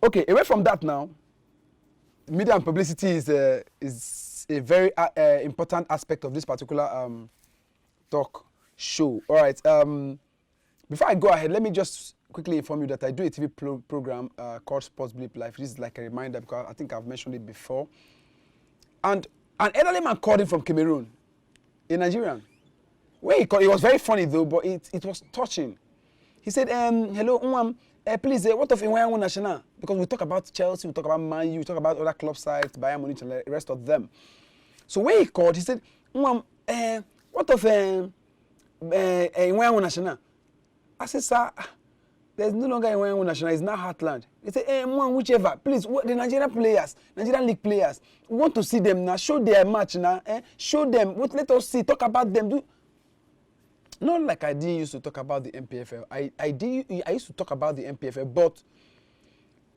Okay, away from that now, media and publicity is a very important aspect of this particular talk show. All right. Before I go ahead, let me just quickly inform you that I do a TV program called Sports Bleep Life. This is like a reminder because I think I've mentioned it before. And an elderly man called him from Cameroon, a Nigerian. When he called, it was very funny though, but it was touching. He said, hello, please, what of Iwan National? Because we talk about Chelsea, we talk about Man U, we talk about other club sides, Bayern Munich, and the rest of them. So when he called, he said, what of Iwan National? I said, sir, there's no longer Iwan National, it's now Heartland. He said, whichever, please, the Nigerian players, Nigerian league players, we want to see them now, show their match now, show them, let us see, talk about them. Not like I didn't used to talk about the NPFL. I used to talk about the NPFL, but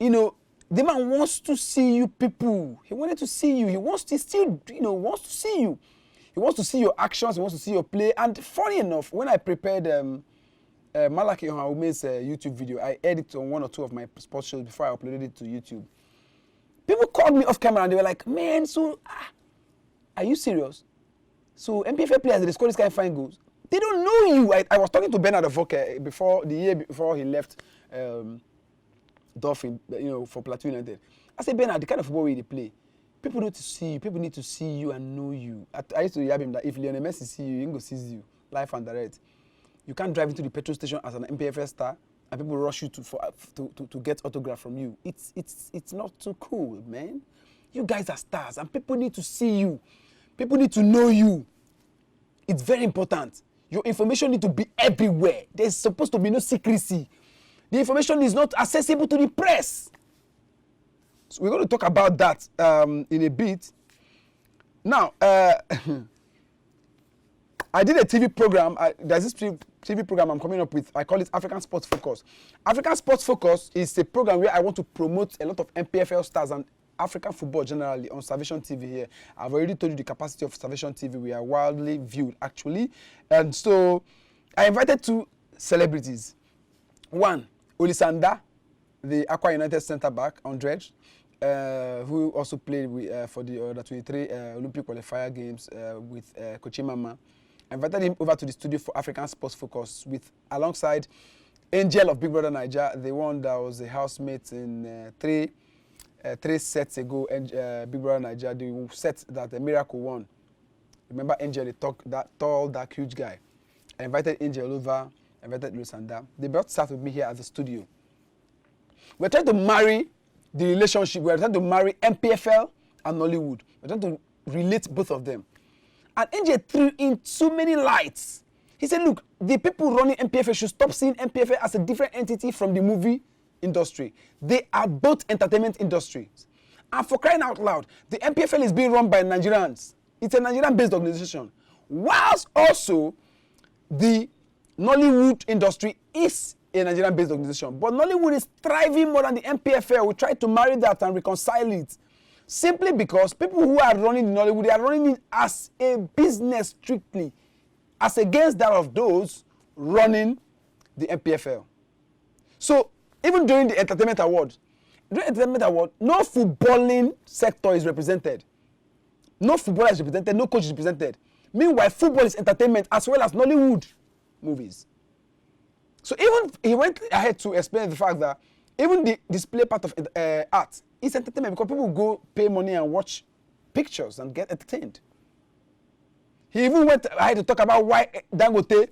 you know, the man wants to see you people. He wanted to see you. He wants to still, wants to see you. He wants to see your actions. He wants to see your play. And funny enough, when I prepared Malaki Ohaume's YouTube video, I edited on one or two of my sports shows before I uploaded it to YouTube. People called me off camera and they were like, man, so are you serious? So NPFL players, they score this kind of fine goals. They don't know you. I was talking to Bernard Voke before the year before he left Dolphin, for Plateau United. I said, Bernard, the kind of football they play, people need to see you. People need to see you and know you. I used to yab him that if Lionel Messi see you, he ain't go see you live and direct. You can't drive into the petrol station as an NPFL star and people rush you to get autograph from you. It's not too cool, man. You guys are stars and people need to see you. People need to know you. It's very important. Your information needs to be everywhere. There's supposed to be no secrecy. The information is not accessible to the press. So we're going to talk about that in a bit. Now, I did a TV program. There's this TV program I'm coming up with. I call it African Sports Focus. African Sports Focus is a program where I want to promote a lot of NPFL stars and African football generally on Salvation TV here. I've already told you the capacity of Salvation TV. We are wildly viewed, actually. And so I invited two celebrities. One, Olisanda, the Aqua United centre-back, Andrej, who also played for the Under 23 Olympic qualifier games with Kochimama. I invited him over to the studio for African Sports Focus alongside Angel of Big Brother Niger, the one that was a housemate in three sets ago, Big Brother Niger, the set that the Miracle won. Remember Angel, that tall, dark, huge guy. I invited Angel over, I invited Lusanda. They both sat with me here at the studio. We're trying to marry the relationship. We're trying to marry NPFL and Nollywood. We're trying to relate both of them. And Angel threw in so many lights. He said, look, the people running NPFL should stop seeing NPFL as a different entity from the movie industry. They are both entertainment industries. And for crying out loud, the NPFL is being run by Nigerians. It's a Nigerian-based organization. Whilst also the Nollywood industry is a Nigerian-based organization. But Nollywood is thriving more than the NPFL. We try to marry that and reconcile it. Simply because people who are running the Nollywood, they are running it as a business strictly, as against that of those running the NPFL. So, even during the Entertainment Award, no footballing sector is represented. No footballer is represented, no coach is represented. Meanwhile, football is entertainment as well as Nollywood movies. So even he went ahead to explain the fact that even the display part of art is entertainment because people go pay money and watch pictures and get entertained. He even went ahead to talk about why Dangote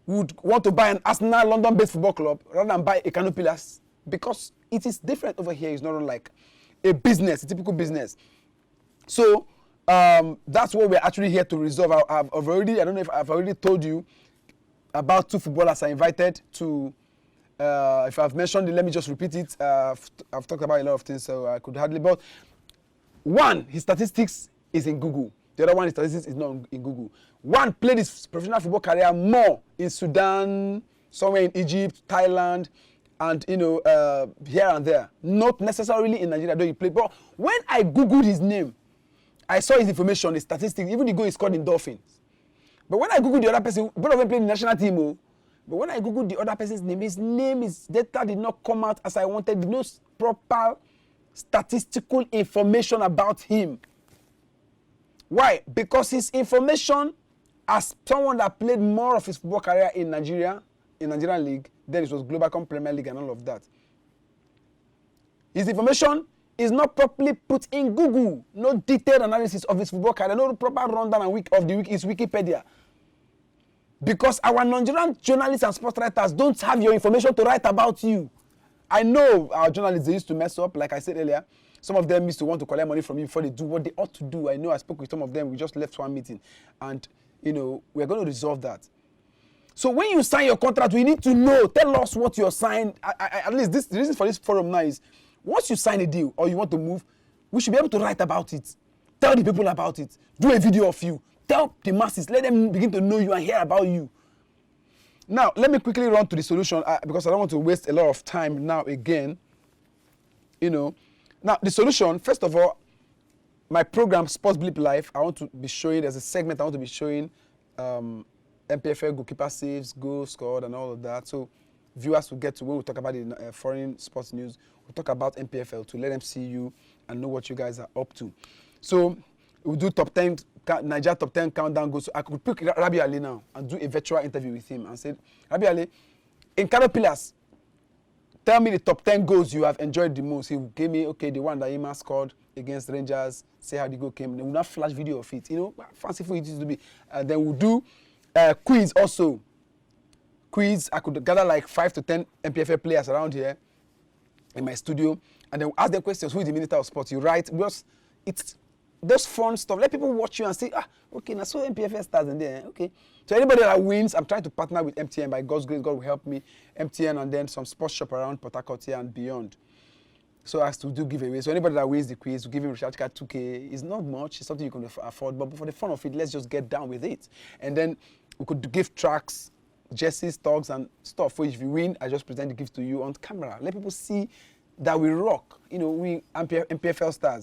would want to buy an Arsenal London-based football club rather than buy a Canopilas because it is different over here. It's not like a business, a typical business. So that's what we're actually here to resolve. I don't know if I've already told you about two footballers I invited to. If I've mentioned it, let me just repeat it. I've talked about a lot of things, so I could hardly. But one, his statistics is in Google. The other one, his statistics is not in Google. One played his professional football career more in Sudan, somewhere in Egypt, Thailand, and here and there. Not necessarily in Nigeria, though he played. But when I Googled his name, I saw his information, his statistics, even the goal he scored in Dolphins. But when I Googled the other person, both of them played in the national team. But when I Googled the other person's name, his data did not come out as I wanted. proper statistical information about him. Why? Because his information as someone that played more of his football career in Nigeria, in Nigerian league, then it was Globacom Premier League and all of that. His information is not properly put in Google. No detailed analysis of his football career, no proper rundown and his Wikipedia. Because our Nigerian journalists and sports writers don't have your information to write about you. I know our journalists, they used to mess up, like I said earlier. Some of them used to want to collect money from you before they do what they ought to do. I know I spoke with some of them. We just left one meeting. And, you know, we're going to resolve that. So when you sign your contract, we need to know. Tell us what you're signing. At least the reason for this forum now is, once you sign a deal or you want to move, we should be able to write about it. Tell the people about it. Do a video of you. Tell the masses. Let them begin to know you and hear about you. Now, let me quickly run to the solution because I don't want to waste a lot of time now again. You know. Now, the solution, first of all, my program, Sports Blip Live, I want to be showing, there's a segment I want to be showing NPFL goalkeeper saves, goals scored, and all of that. So viewers will get to, when we talk about the foreign sports news, we'll talk about NPFL to let them see you and know what you guys are up to. So we'll do top 10, Nigeria top 10 countdown goals. So I could pick Rabi Ali now and do a virtual interview with him and say, Rabi Ali, in Caterpillars, tell me the top 10 goals you have enjoyed the most. He gave me, okay, the one that Ima scored against Rangers, say how the goal came. Then we'll not flash video of it. You know, fancy for it to be. And then we'll do quiz also. Quiz, I could gather like 5 to 10 NPFL players around here in my studio. And then we'll ask them questions. Who is the Minister of Sports? You write. Because it's those fun stuff. Let people watch you and say, okay, now so NPFL stars in there. Okay. So anybody that wins, I'm trying to partner with MTN. By God's grace, God will help me. MTN and then some sports shop around Port Harcourt here and beyond. So as to do giveaways. So anybody that wins the quiz, will give him recharge card 2K. It's not much. It's something you can afford. But for the fun of it, let's just get down with it. And then we could give tracks, jerseys, dogs, and stuff. Which if you win, I just present the gift to you on camera. Let people see that we rock. You know, we NPFL stars.